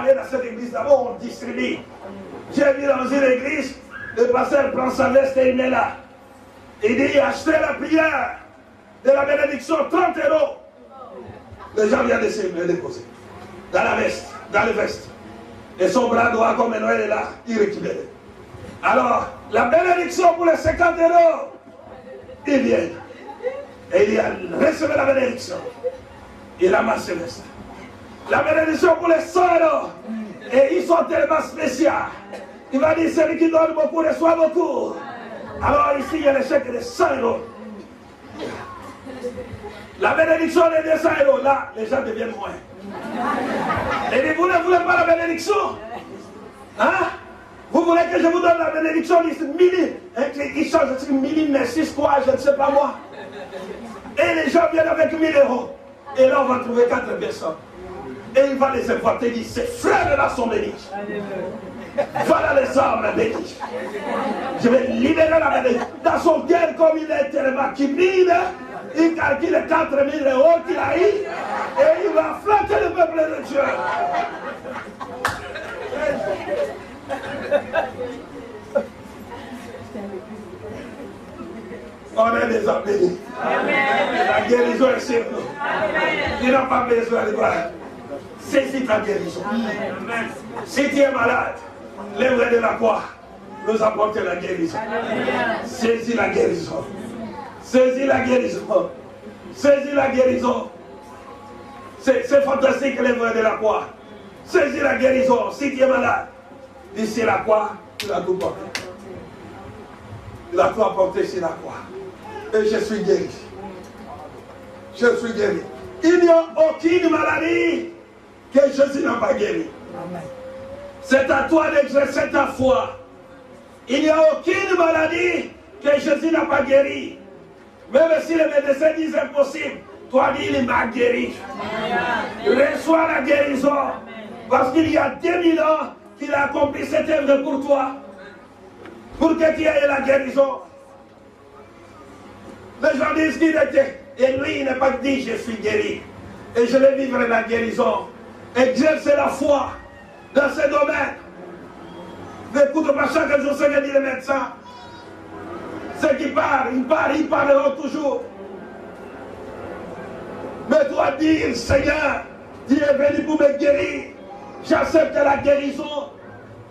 aller dans cette église d'abord, on distribue. J'ai vu dans une église, le pasteur prend sa veste et il met là. Il dit, achetez la prière de la bénédiction, 30 €. Les gens viennent de se le déposer. Dans la veste, dans le veste. Et son bras droit, comme Noël est là, il récupère. Alors, la bénédiction pour les 50 €, il vient. Et il dit, recevez la bénédiction. Il ramasse le veste. La bénédiction pour les 100 €. Et ils sont tellement spéciaux. Il va dire, celui qui donne beaucoup reçoit beaucoup. Alors ici, il y a le chèque de 100 €. La bénédiction de 200 €, là, les gens deviennent moins. Et dit, vous ne voulez pas la bénédiction? Hein? Vous voulez que je vous donne la bénédiction? Il change de merci, quoi, je ne sais pas moi. Et les gens viennent avec 1000 €. Et là, on va trouver 4 personnes. Et il va les importer, il dit, ces frères-là sont bénis. Voilà les hommes bénis. Je vais libérer la bénédiction. Dans son cœur, comme il est tellement timide, il calcule 4 000 € qu'il a eu et il va flatter le peuple de Dieu. On est des hommes bénis. La guérison est sur nous. Il n'a pas besoin de voir. Saisis ta guérison. Si tu es malade, l'œuvre de la croix nous apporte la guérison. Saisis la guérison. Saisis la guérison. Saisis la guérison. C'est fantastique l'œuvre de la croix. Saisis la guérison. Si tu es malade, d'ici la croix, tu l'as tout porté. Tu l'as tout apporté sur la croix. Et je suis guéri. Je suis guéri. Il n'y a aucune maladie que Jésus n'a pas guéri. C'est à toi d'exercer ta foi. Il n'y a aucune maladie que Jésus n'a pas guéri. Même si les médecins disent impossible, toi dis il m'a guéri. Reçois la guérison. Parce qu'il y a 2000 ans qu'il a accompli cette œuvre pour toi. Pour que tu aies la guérison. Les gens disent qu'il était. Et lui, il n'a pas dit je suis guéri. Et je vais vivre la guérison. Exercer la foi dans ce domaine. N'écoute pas chaque jour ce que dit le médecin. Ceux qui parlent, ils parleront toujours. Mais toi dire, Seigneur, tu es venu pour me guérir. J'accepte la guérison.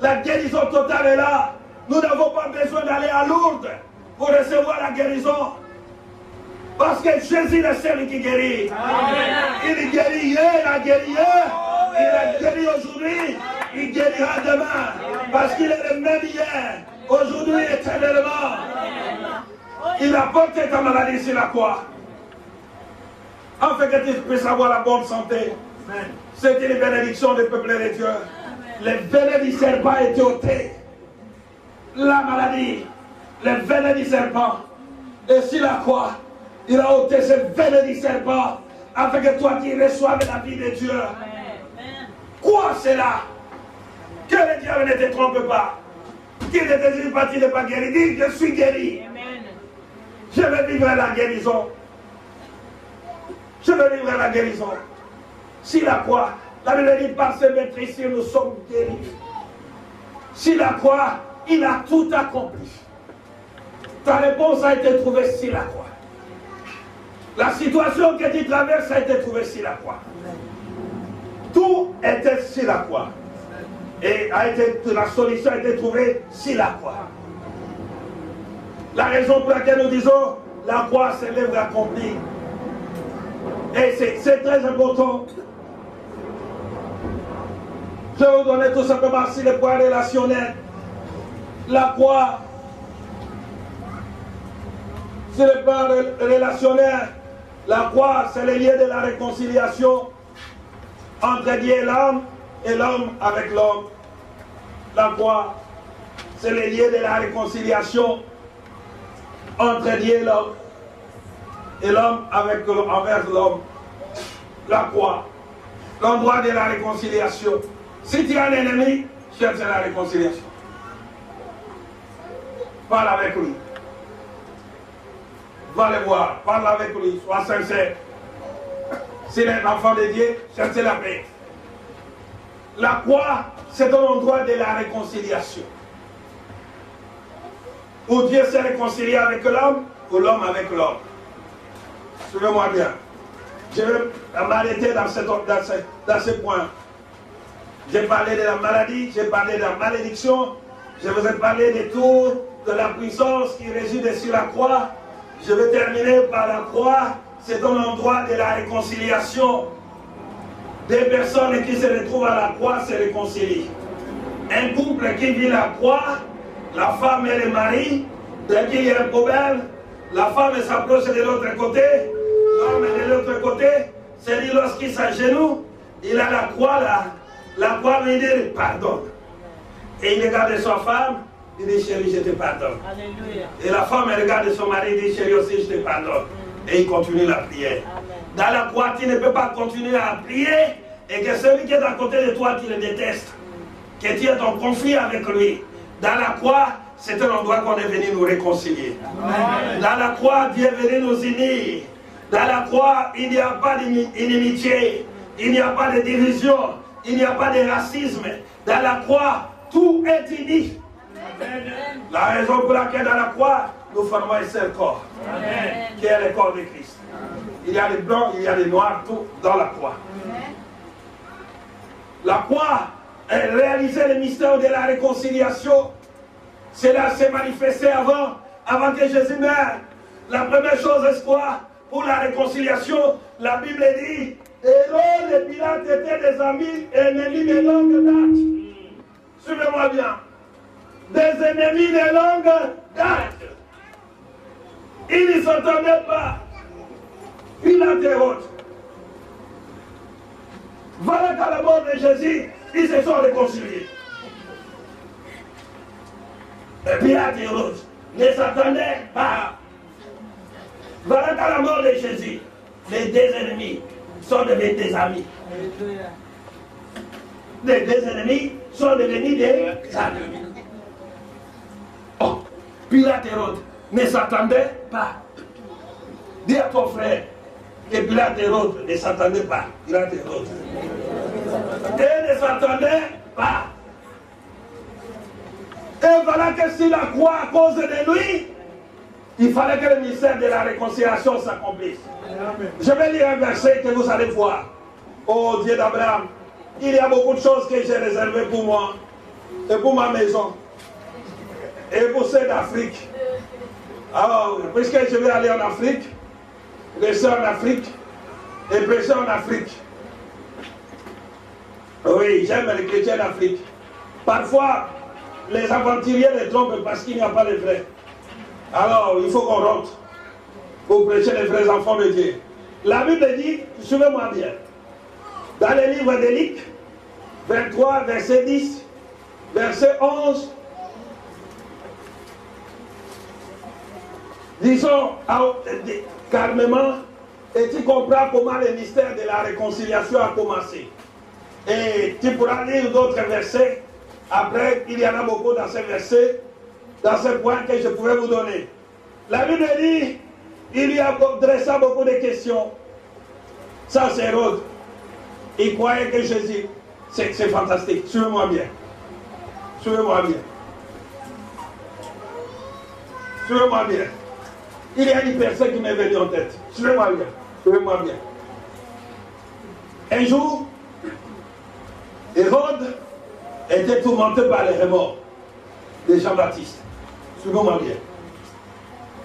La guérison totale est là. Nous n'avons pas besoin d'aller à Lourdes pour recevoir la guérison. Parce que Jésus est celui qui guérit. Amen. Il guérit hier, il a guéri hier, il a guéri aujourd'hui, il guérira demain. Parce qu'il est le même hier, aujourd'hui, éternellement. Il a porté ta maladie sur la croix. Afin que tu puisses avoir la bonne santé. C'est une bénédiction du peuple de Dieu. Les venins du serpent étaient ôtés. La maladie, les venins du serpent. Et sur la croix, il a ôté ce venin du serpent afin que toi tu reçoives la vie de Dieu. Amen. Quoi c'est là? Que le diable ne te trompe pas. Qu'il ne te dise pas tu n'es pas guéri. Dis je suis guéri. Amen. Je vais vivre la guérison. Je vais vivre la guérison. Si la croix, la Bible dit par ses maîtrises nous sommes guéris. Si la croix, il a tout accompli. Ta réponse a été trouvée sur la croix. La situation que tu traverses a été trouvée sur la croix. Tout était sur la croix. Et la solution a été trouvée sur la croix. La raison pour laquelle nous disons la croix, c'est l'œuvre accomplie. Et c'est très important. Je vais vous donner tout simplement sur le point relationnel. La croix, sur le plan relationnel, la croix, c'est le lieu de la réconciliation entre Dieu et l'homme avec l'homme. La croix, c'est le lieu de la réconciliation entre Dieu et l'homme envers l'homme. La croix, l'endroit de la réconciliation. Si tu as un ennemi, cherche la réconciliation. Parle avec lui. Va le voir, parle avec lui, sois sincère. S'il est l'enfant de Dieu, cherchez la paix. La croix, c'est un endroit de la réconciliation. Où Dieu s'est réconcilié avec l'homme, ou l'homme avec l'homme. Suivez-moi bien. Je vais m'arrêter dans ce point. J'ai parlé de la maladie, j'ai parlé de la malédiction, je vous ai parlé de tout, de la puissance qui réside sur la croix. Je vais terminer par la croix, c'est un endroit de la réconciliation. Des personnes qui se retrouvent à la croix se réconcilient. Un couple qui vit la croix, la femme et le mari, dès qu'il y a un problème, la femme s'approche de l'autre côté, l'homme est de l'autre côté, c'est dit lorsqu'il s'agenouille, il a la croix là, la croix lui dit pardon. Et il regarde sa femme, il dit chérie, je te pardonne. Alléluia. Et la femme regarde son mari, il dit chérie aussi, je te pardonne. Et il continue la prière. Amen. Dans la croix, tu ne peux pas continuer à prier et que celui qui est à côté de toi, tu le détestes. Que tu es en conflit avec lui. Dans la croix, c'est un endroit qu'on est venu nous réconcilier. Amen. Dans la croix, Dieu est venu nous unir. Dans la croix, il n'y a pas d'inimitié, il n'y a pas de division, il n'y a pas de racisme. Dans la croix, tout est uni. Amen. La raison pour laquelle dans la croix, nous formons un seul corps, Amen. Qui est le corps de Christ. Il y a les blancs, il y a les noirs, tout dans la croix. Amen. La croix est réalisé le mystère de la réconciliation. Cela s'est manifesté avant que Jésus meure. La première chose est quoi? Pour la réconciliation, la Bible dit, Hérode et Pilate étaient des amis et ennemis de longue date. Suivez-moi bien. Des ennemis de longue date. Ils ne s'entendaient pas. Pilate et Hérode. Voilà qu'à la mort de Jésus, ils se sont réconciliés. Et Pilate et Hérode ne s'entendaient pas. Voilà qu'à la mort de Jésus, les deux ennemis sont devenus des amis. Les deux ennemis sont devenus des amis. Oh, Pilate et Hérode ne s'entendaient pas. Dis à ton frère que Pilate et Hérode ne s'entendaient pas. Pilate et Hérode. Ils ne s'entendaient pas. Et voilà que si la croix à cause de lui, il fallait que le mystère de la réconciliation s'accomplisse. Je vais lire un verset que vous allez voir. Oh Dieu d'Abraham, il y a beaucoup de choses que j'ai réservées pour moi, et pour ma maison, et pour ceux d'Afrique. Alors, puisque je vais aller en Afrique, rester en Afrique, et prêcher en Afrique. Oui, j'aime les chrétiens d'Afrique. Parfois, les aventuriers les trompent parce qu'il n'y a pas de vrais. Alors, il faut qu'on rentre pour prêcher les vrais enfants de Dieu. La Bible dit, suivez-moi bien, dans le livre de Luc, 23, verset 10, verset 11, disons calmement, et tu comprends comment le mystère de la réconciliation a commencé. Et tu pourras lire d'autres versets. Après, il y en a beaucoup dans ces versets, dans ce point que je pouvais vous donner. La Bible dit, il y a dressé beaucoup de questions. Ça, c'est Hérode. Il croyait que Jésus, c'est fantastique. Suivez-moi bien. Suivez-moi bien. Suivez-moi bien. Il y a une personne qui m'est venue en tête. Suivez-moi bien. Suivez-moi bien. Un jour, Hérode était tourmenté par les remords de Jean-Baptiste. Suivez-moi bien.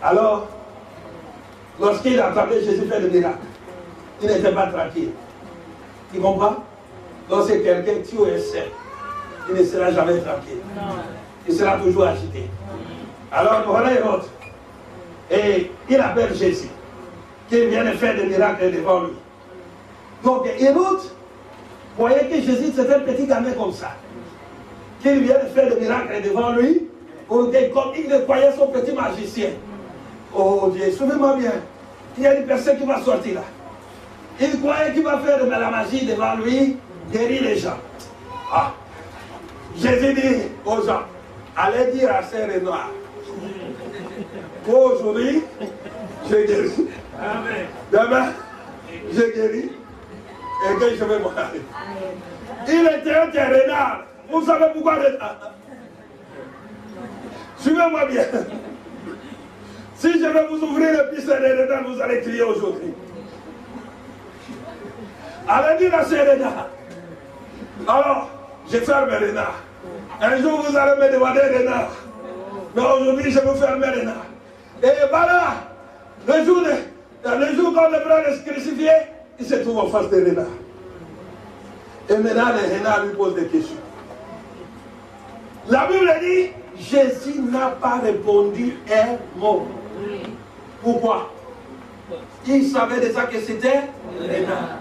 Alors, lorsqu'il entendait Jésus faire le miracle, il n'était pas tranquille. Tu comprends? Lorsque quelqu'un tue un saint, il ne sera jamais tranquille. Il sera toujours agité. Alors, voilà Hérode. Et il appelle Jésus, qui vient de faire des miracles devant lui. Donc, Hérode voyait que Jésus, c'était un petit gamin comme ça. Qu'il vient de faire des miracles devant lui, comme il croyait son petit magicien. Oh Dieu, souvenez-moi bien, il y a une personne qui va sortir là. Il croyait qu'il va faire de la magie devant lui, guérir les gens. Ah. Jésus dit aux gens, allez dire à Saint Renoir, aujourd'hui, je guéris. Demain, je guéris. Et que je vais m'en aller. Il était un renard. Vous savez pourquoi renard? Suivez-moi bien. Si je vais vous ouvrir le piste des renards, vous allez crier aujourd'hui. Allez dire à ces renards. Alors, je ferme les renards. Un jour, vous allez me demander renard. Mais aujourd'hui, je vais fermer les renards. Et voilà, le jour quand le frère est crucifié, il se trouve en face des renards. Et maintenant, les renards lui posent des questions. La Bible dit, Jésus n'a pas répondu un mot. Pourquoi? Il savait déjà que c'était renard.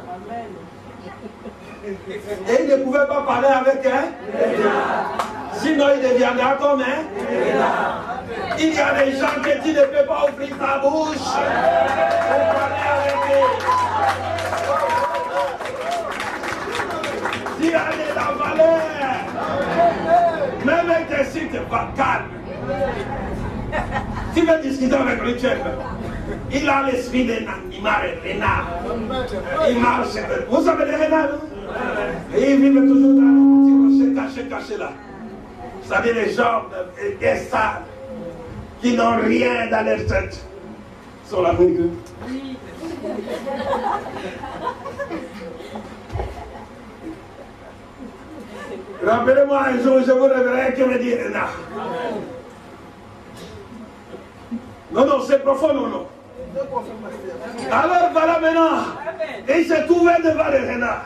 Et il ne pouvait pas parler avec un. Sinon, il deviendra comme un. Il y a des gens que tu ne peux pas ouvrir ta bouche pour parler avec eux. Tu as de la valeur. Même avec tes sites, pas calme. Tu veux discuter avec le chef. Il a l'esprit d'un animal, renard. Il marche. Vous savez les renards? Et ils vivent toujours dans les petits rochers cachés là. C'est-à-dire les gens sales qui n'ont rien dans leur tête. Sur la rue. Rappelez-moi un jour, je vous révélerai que me dit renard. Non, c'est profond, non. Alors voilà maintenant. Et il se trouvait devant le renard.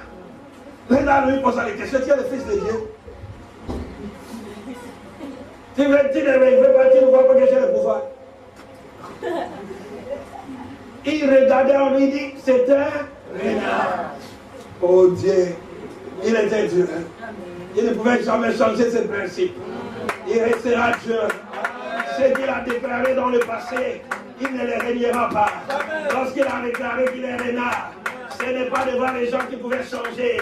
Le renard lui posa les questions. Tu es le fils de Dieu. Tu ne veux pas, tu ne vois pas que j'ai le pouvoir. Il regardait, on lui dit, c'est un renard. Oh Dieu, il était Dieu. Il ne pouvait jamais changer ses principes. Il restera Dieu. Ce qu'il a déclaré dans le passé, il ne le reniera pas. Lorsqu'il a déclaré qu'il est renard, ce n'est pas devant les gens qui pouvaient changer.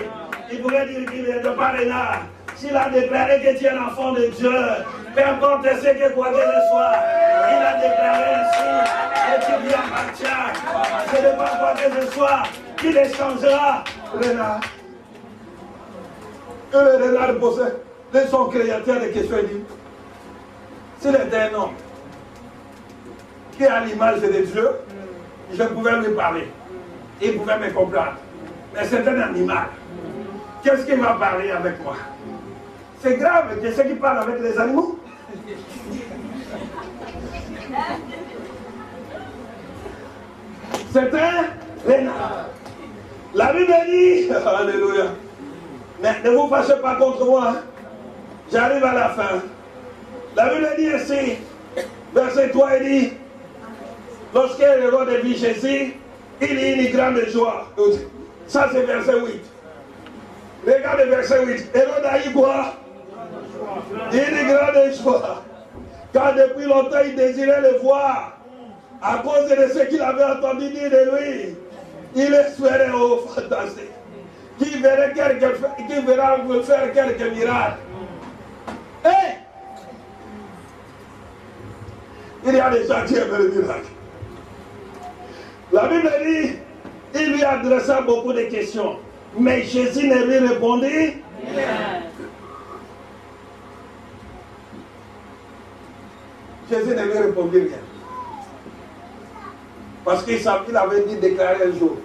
Il pouvait dire qu'il n'est pas renard. S'il a déclaré que tu es l'enfant de Dieu, peu importe ce que quoi que ce soit, il a déclaré ainsi que tu lui appartiens. Ce n'est pas quoi que ce soit qui les changera. Renard. Et le renard posait de son créateur des questions. Il dit, s'il était un homme qui a l'image de Dieu, je pouvais lui parler. Il pouvait me comprendre. Mais c'est un animal. Qu'est-ce qu'il va parler avec moi? C'est grave, que ceux qui parlent avec les animaux. C'est un renard. La Bible dit, alléluia, mais ne vous fâchez pas contre moi. Hein. J'arrive à la fin. La Bible dit ici, verset 3, il dit, lorsque le roi de vit Jésus, il y a une grande joie. Ça c'est verset 8. Regardez verset 8. Hérode a eu quoi? Une grande joie. Car depuis longtemps il désirait le voir. À cause de ce qu'il avait entendu dire de lui. Il espérait, oh fantastique, qu'il verra faire quelques miracles. Hey! Il y a des gens qui aiment le miracle. La Bible dit, il lui adressa beaucoup de questions. Mais Jésus ne lui répondit rien. Jésus ne lui répondit rien. Parce qu'il avait dit déclarer un jour.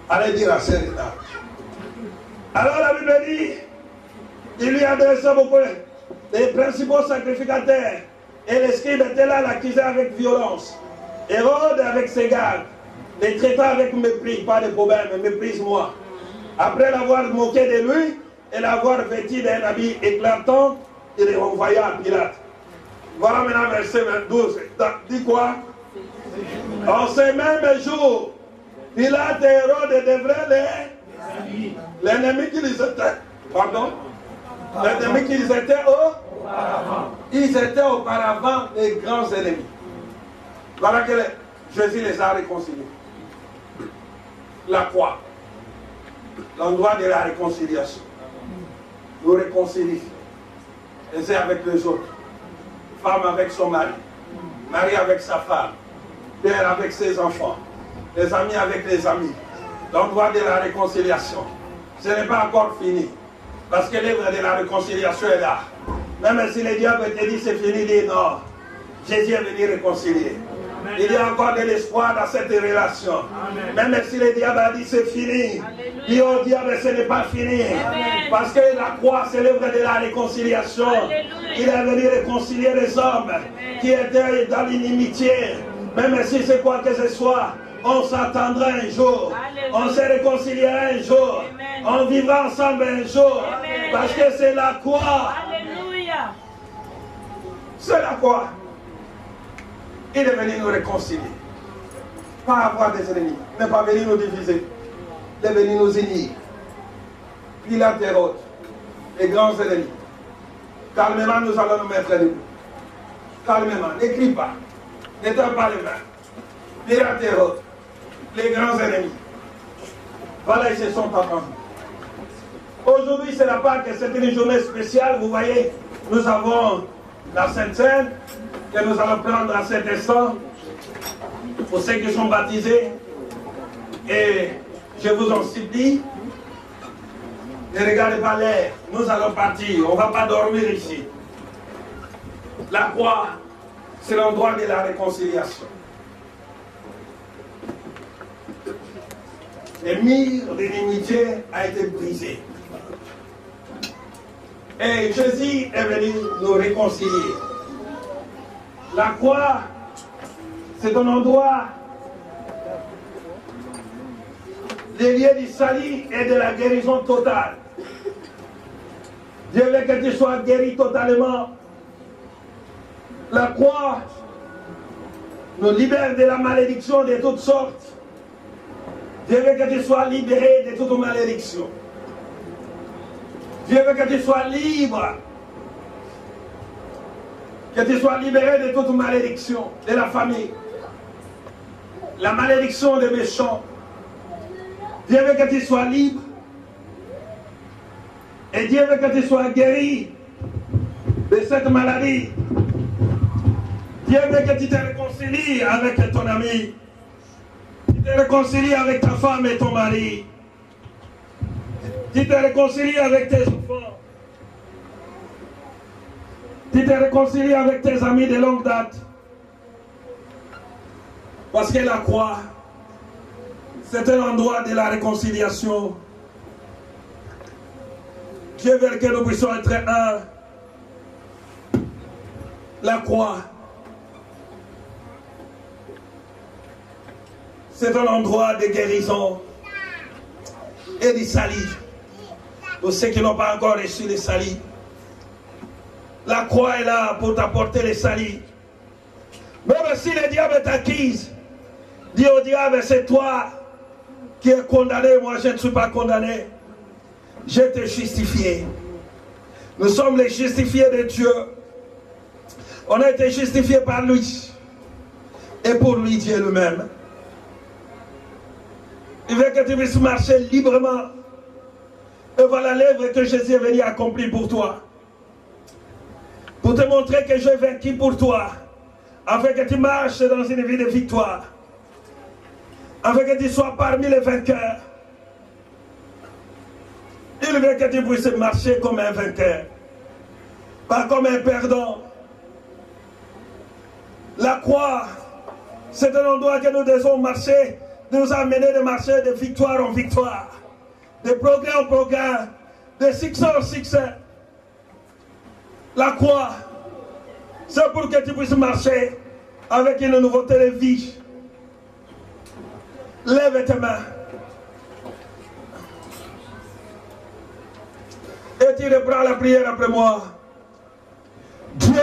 Allez dire à ces renards. Alors la Bible dit, il lui adressa beaucoup les principaux sacrificateurs. Et les scribes étaient là, l'accusaient avec violence. Hérode avec ses gardes, les traitant avec mépris, pas de problème, méprise-moi. Après l'avoir moqué de lui et l'avoir vêtu d'un habit éclatant, il est envoyé à Pilate. Voilà maintenant verset 12. Dis quoi? En ce même jour, Pilate et Hérode devraient l'ennemi qu'ils étaient. Pardon? L'ennemi qu'ils étaient auparavant. Ils étaient auparavant les grands ennemis. Voilà que Jésus les a réconciliés. La croix. L'endroit de la réconciliation. Nous réconcilions. Les uns avec les autres. Femme avec son mari. Mari avec sa femme. Père avec ses enfants. Les amis avec les amis. L'endroit de la réconciliation. Ce n'est pas encore fini. Parce que l'œuvre de la réconciliation est là. Même si le diable te dit c'est fini, dit non. Jésus est venu réconcilier. Amen. Il y a encore de l'espoir dans cette relation. Amen. Même si le diable a dit c'est fini, dit au diable ce n'est pas fini. Amen. Parce que la croix c'est l'œuvre de la réconciliation. Alléluia. Il est venu réconcilier les hommes qui étaient dans l'inimitié. Même si c'est quoi que ce soit, on s'attendra un jour. Alléluia. On se réconciliera un jour. Amen. On vivra ensemble un jour. Amen. Parce que c'est la croix. Alléluia. C'est la croix. Il est venu nous réconcilier. Pas avoir des ennemis. Il n'est pas venu nous diviser. Il est venu nous unir. Pilate et Hérode, les grands ennemis. Calmement, nous allons nous mettre debout. Calmement, n'écris pas. N'éteins pas les mains. Pilate et Hérode, les grands ennemis. Voilà, ils se sont entendus. Aujourd'hui, c'est la Pâque, c'est une journée spéciale. Vous voyez, nous avons la Sainte Seine que nous allons prendre à cet instant pour ceux qui sont baptisés. Et je vous en supplie, ne regardez pas l'air. Nous allons partir. On ne va pas dormir ici. La croix, c'est l'endroit de la réconciliation. Le mur de l'unité a été brisé. Et Jésus est venu nous réconcilier. La croix, c'est un endroit des lieux du salut et de la guérison totale. Dieu veut que tu sois guéri totalement. La croix nous libère de la malédiction de toutes sortes. Dieu veut que tu sois libéré de toute malédiction. Dieu veut que tu sois libre. Que tu sois libéré de toute malédiction de la famille. La malédiction des méchants. Dieu veut que tu sois libre. Et Dieu veut que tu sois guéri de cette maladie. Dieu veut que tu te réconcilies avec ton ami. Tu te réconcilies avec ta femme et ton mari. Tu te réconcilies avec tes enfants. Tu te réconcilies avec tes amis de longue date. Parce que la croix, c'est un endroit de la réconciliation. Dieu veut que nous puissions être un. La croix, c'est un endroit de guérison et de salut. Pour ceux qui n'ont pas encore reçu le salut. La croix est là pour t'apporter le salut. Même si le diable t'accuse, dis au diable, c'est toi qui es condamné, moi je ne suis pas condamné. Je t'ai justifié. Nous sommes les justifiés de Dieu. On a été justifiés par lui. Et pour lui, Dieu lui-même. Il veut que tu puisses marcher librement. Et voilà l'œuvre que Jésus est venu accomplir pour toi. Pour te montrer que j'ai vaincu pour toi. Afin que tu marches dans une vie de victoire. Afin que tu sois parmi les vainqueurs. Il veut que tu puisses marcher comme un vainqueur. Pas comme un perdant. La croix, c'est un endroit que nous devons marcher, nous amener de marcher de victoire en victoire. De progrès en progrès. De succès en succès. La croix, c'est pour que tu puisses marcher avec une nouveauté de vie. Lève tes mains. Et tu reprends la prière après moi. Dieu,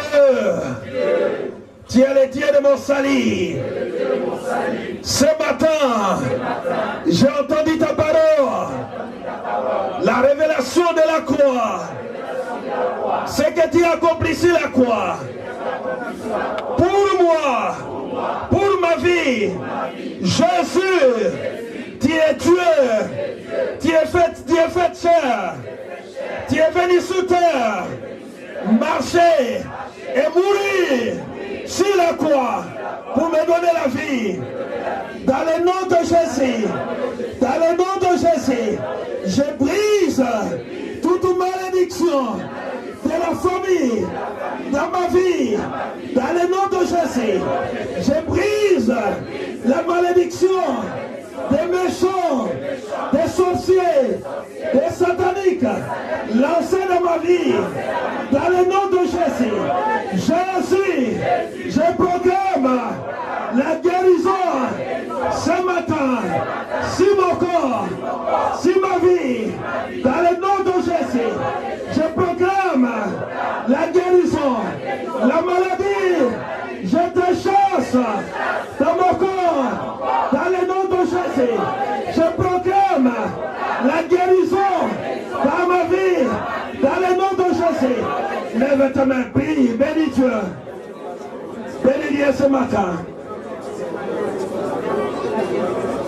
tu es le Dieu de mon salut. Ce matin, j'ai entendu ta parole. La révélation de la croix. Ce que tu as accompli sur la croix. Pour moi, pour ma vie, Jésus, tu es Dieu. Tu es fait chair. Tu es venu sur terre, marcher et mourir sur la croix pour me donner la vie. Dans le nom de Jésus, dans le nom de Jésus, je brise toute maladie. de Jésus, je brise la malédiction des méchants, des sorciers, des sataniques, lancés dans ma vie, dans le nom de Jésus. Jésus, je proclame la guérison ce matin, sur mon corps, sur ma vie, dans le nom de Jésus. Je proclame la guérison, la maladie, je te chasse dans mon corps, dans le nom de Jésus. Je proclame la guérison dans ma vie, dans le nom de Jésus. Lève ta main, prie, bénis Dieu. Bénis Dieu ce matin.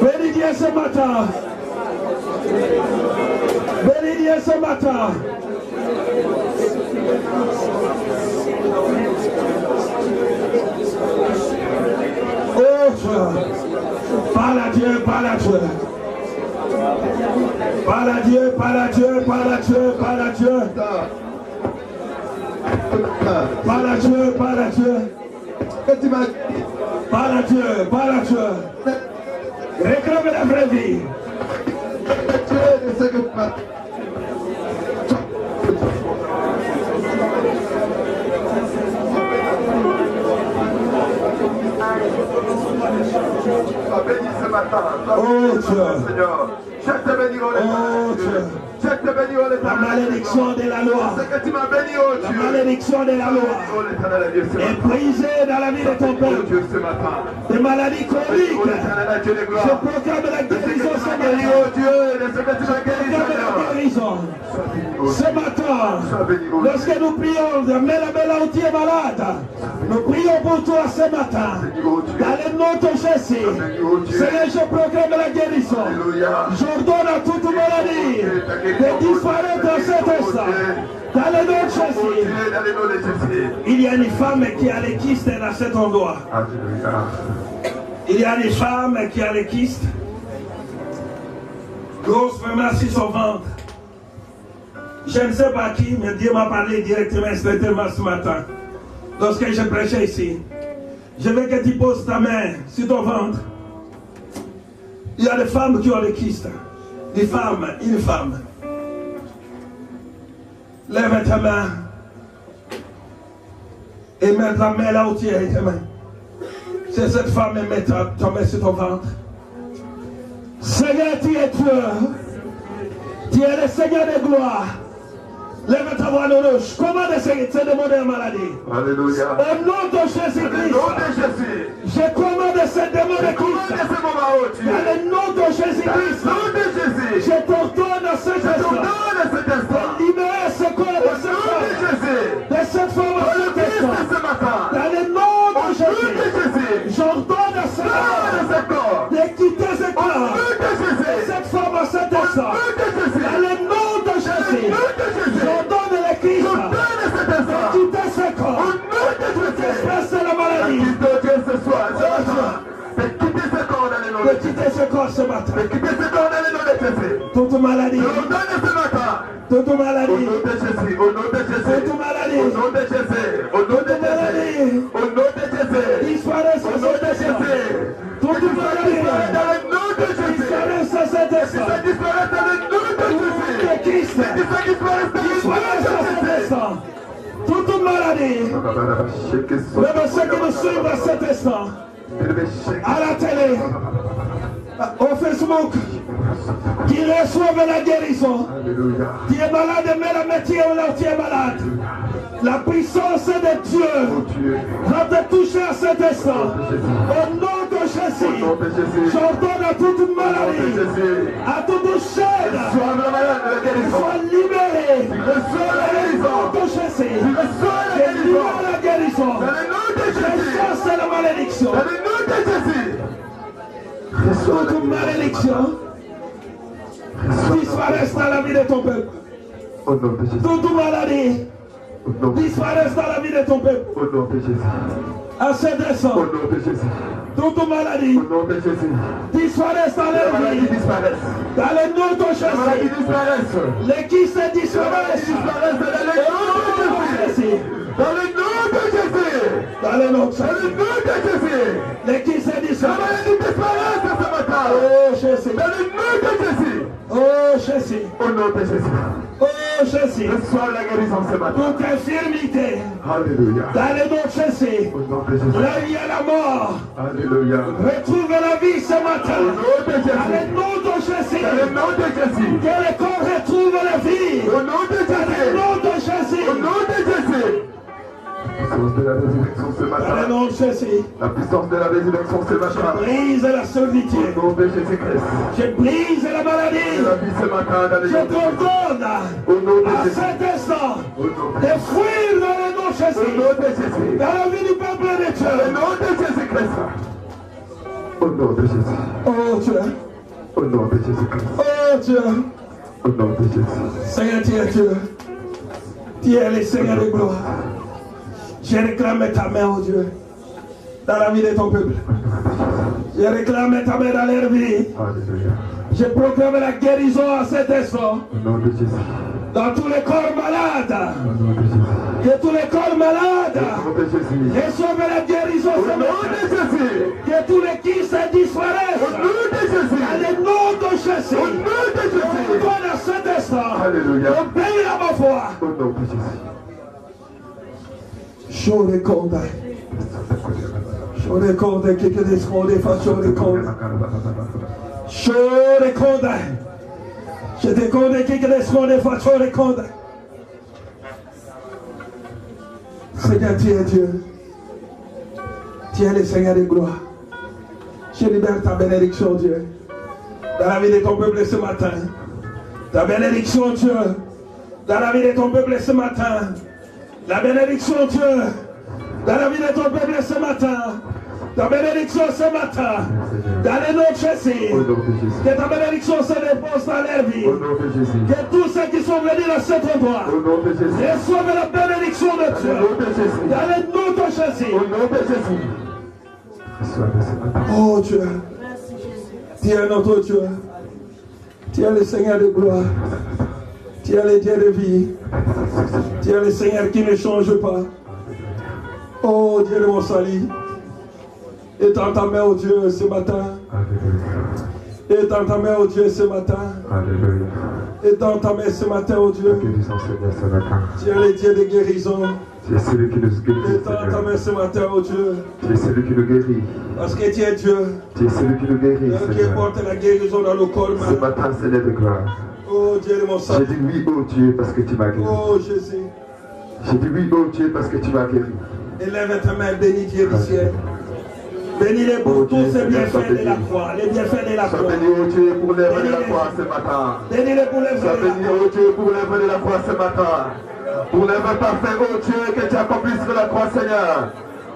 Bénis Dieu ce matin. Bénis Dieu ce matin. Oh Dieu, parle à Dieu, parle à Dieu. Parle à Dieu, parle à Dieu, parle à Dieu, parle à Dieu. Parle à Dieu, parle à Dieu. Parle à Dieu, parle à Dieu. Réclame la vraie vie. Bénis ce matin. Oh Dieu. Seigneur. Je te bénis, oh Dieu. Je te bénis, la malédiction de la loi. La malédiction de la loi est brisée dans la vie de ton peuple. Des maladies chroniques. Je proclame la guérison ce matin. Je proclame la guérison. Ce matin, lorsque nous prions, Mela qui est malade, nous prions pour toi ce matin. Dans le nom de Jésus, Seigneur, je proclame la guérison. J'ordonne à toute maladie de disparaître dans cet instant. Dans le nom de Jésus. Il y a une femme qui a les kystes dans cet endroit. Il y a une femme qui a les kystes. Grosse femme sur son ventre. Je ne sais pas qui, mais Dieu m'a parlé directement, instantanément ce matin. Lorsque je prêchais ici. Je veux que tu poses ta main sur ton ventre. Il y a des femmes qui ont les kystes. Des femmes, une femme. Lève ta main. Et mets ta main là où tu es. C'est cette femme et mets ta main sur ton ventre. Seigneur, tu es Dieu. Tu es le Seigneur de gloire. Lève ta voix de rouge. Comment essayer de se demander la maladie? Alléluia. Au nom de Jésus-Christ. Je commande ce démon de Christ. Dans le nom de Jésus-Christ. Je t'ordonne à cet instant de libérer ce corps de cette femme à cet instant. Dans le nom de Jésus. J'ordonne à cet corps de quitter ce corps de cette femme à cet instant. Dans le nom de Jésus. J'ordonne le Christ de quitter ce corps. Espèce de la maladie. De quitter ce corps ce matin. Toute maladie. Toute maladie. Toute maladie. Toute maladie. Disparaît sur cet instant. Toute maladie. Disparaît sur cet instant. Tout Christ. Disparaît sur cet instant. Toute maladie. Même ceux qui nous suivent à cet instant. À la télé, au Facebook, qui reçoivent la guérison. Tu es malade, mais la métier ou là tu es malade. La puissance de Dieu va te toucher à cet instant. Au nom de Jésus, j'ordonne à toute maladie, à toute chaîne, sois libéré. Au nom de Jésus, je libère la guérison. Je chasse la malédiction. Toute malédiction disparaisse dans la vie de ton peuple. Toute maladie disparaisse dans la vie de ton peuple. À cet instant, toute maladie disparaisse dans leur vie. Dans le nom de Jésus, les kystes disparaissent. Dans le nom de Jésus. Dans le nom nom de Dans le Jésus. nom de Jésus. Les qui se La disparaissent. maladie disparaît ce matin. Oh Jésus. Dans le nom de Jésus. Oh Jésus. Au nom de Jésus. Oh Jésus. Reçois la guérison ce matin. Toute infirmité. Alléluia. Dans le nom de Jésus. Au nom de Jésus. Là où il y a la mort. Alléluia. Retrouve la vie ce matin. Au nom de Dans Jésus. le nom de Jésus. Dans le nom de Jésus. Que le corps retrouve la vie. Au nom de Dans le Jésus. nom de Jésus. Au nom de Jésus. La puissance de la résurrection ce Dans le matin. nom de Jésus. La puissance de la résurrection ce matin. Brise la servitude. Au nom de Jésus-Christ. Je brise la maladie. La vie ce matin dans les Je noms de Jésus. t'ordonne Au nom de à Jésus. cet instant Au nom de de Jésus. fuir dans le nom de Au Jésus. nom de Jésus. Dans la vie du peuple de Au Dieu. nom de Jésus-Christ. Au nom de Jésus. Oh Dieu. Au nom de Jésus-Christ. Oh Dieu. Au nom de Jésus. Seigneur, tu es Dieu. Tu es le Seigneur de gloire. Je réclame ta main, oh Dieu, dans la vie de ton peuple. Je réclame ta main dans leur vie. Alléluia. Je proclame la guérison à cet instant. Au nom de Jésus. Dans tous les corps malades. Au nom de Jésus. Que tous les corps malades Au nom de Jésus. reçoivent la guérison Au ce nom matin. de Jésus. Que tous les qui se Au disparaissent. nom de Jésus. Dans le nom de Jésus. Au nom de Jésus. Donne à cet instant. Alléluia. Obéis à ma foi. Au nom de Jésus. Je ricordo. Je ricordo che ti risponde, faccio ricordo. Je ricordo. Je te ricordo che ti risponde, faccio ricordo. Seigneur, tu es Dieu. Tu es le Seigneur de gloire. Je libère ta bénédiction, Dieu. Dans la vie de ton peuple ce matin. Ta bénédiction, Dieu. Dans la vie de ton peuple ce matin. La bénédiction, Dieu, dans la vie de ton peuple ce matin. Ta bénédiction ce matin. Dans le nom de Jésus. Au nom de Jésus. Que ta bénédiction se dépose dans leur vie. Au nom de Jésus. Que tous ceux qui sont venus à cet endroit Au nom de Jésus. reçoivent la bénédiction de Au Dieu. nom de Jésus. Dans le nom de Jésus. Au nom de Jésus. Reçois-le ce matin. Oh Dieu. Tu es notre Dieu. Tu es le Seigneur de gloire. Tu es le Dieu de vie. Tu es le Seigneur qui ne change pas. Oh Dieu de mon salut. Étends ta main, oh Dieu, ce matin. Alléluia. Étends ta main, oh Dieu, ce matin. Alléluia. Étends ta main ce matin, oh Dieu. Guérison, Seigneur, ce matin. Tu es le Dieu de guérison. Tu es celui qui nous guérit, Étends ta Seigneur. main ce matin, oh Dieu. Tu es celui qui nous guérit. Parce que tu es Dieu. Tu es celui qui nous guérit, Qui Seigneur. porte la guérison dans le corps Ce malade. matin, Seigneur de gloire. Oh Dieu de mon J'ai salut. dit oui, oh Dieu, parce que tu m'as guéri. Oh Jésus. J'ai dit oui, oh Dieu, parce que tu m'as guéri. Élève ta main, bénis Dieu du ciel. Bénis-les pour tous ces bienfaits de la croix. Les bienfaits de la Sois croix. béni, oh Dieu, pour l'œuvre de la croix ce matin. Bénis-les pour les Sois œuvres de la béni, croix. oh Dieu, pour l'œuvre de la croix ce matin. Pour l'œuvre parfaite, oh Dieu, que tu accomplisses sur la croix, Seigneur.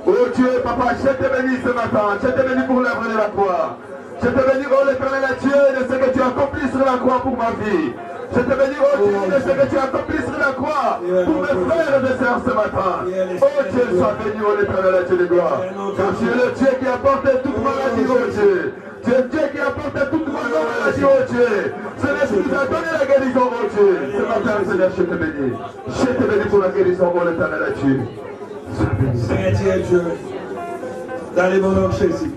Oh Dieu, papa, je te bénis ce matin. Je te bénis pour l'œuvre de la croix. Je te bénis, oh l'éternel Dieu, de ce que tu accomplis sur la croix pour ma vie. Je te bénis, oh Dieu, de ce que tu accomplis sur la croix pour mes frères et mes sœurs ce matin. Oh Dieu, sois béni, oh l'éternel Dieu de gloire. Car tu es le Dieu qui a porté toute maladie, oh Dieu. Tu es Dieu qui a porté toute maladie, oh Dieu. C'est lui qui nous a donné la guérison, oh Dieu. Ce matin, Seigneur, je te bénis. Je te bénis pour la guérison, oh l'éternel Dieu. Sois béni. Seigneur, tu es Dieu. Dans les noms de Jésus.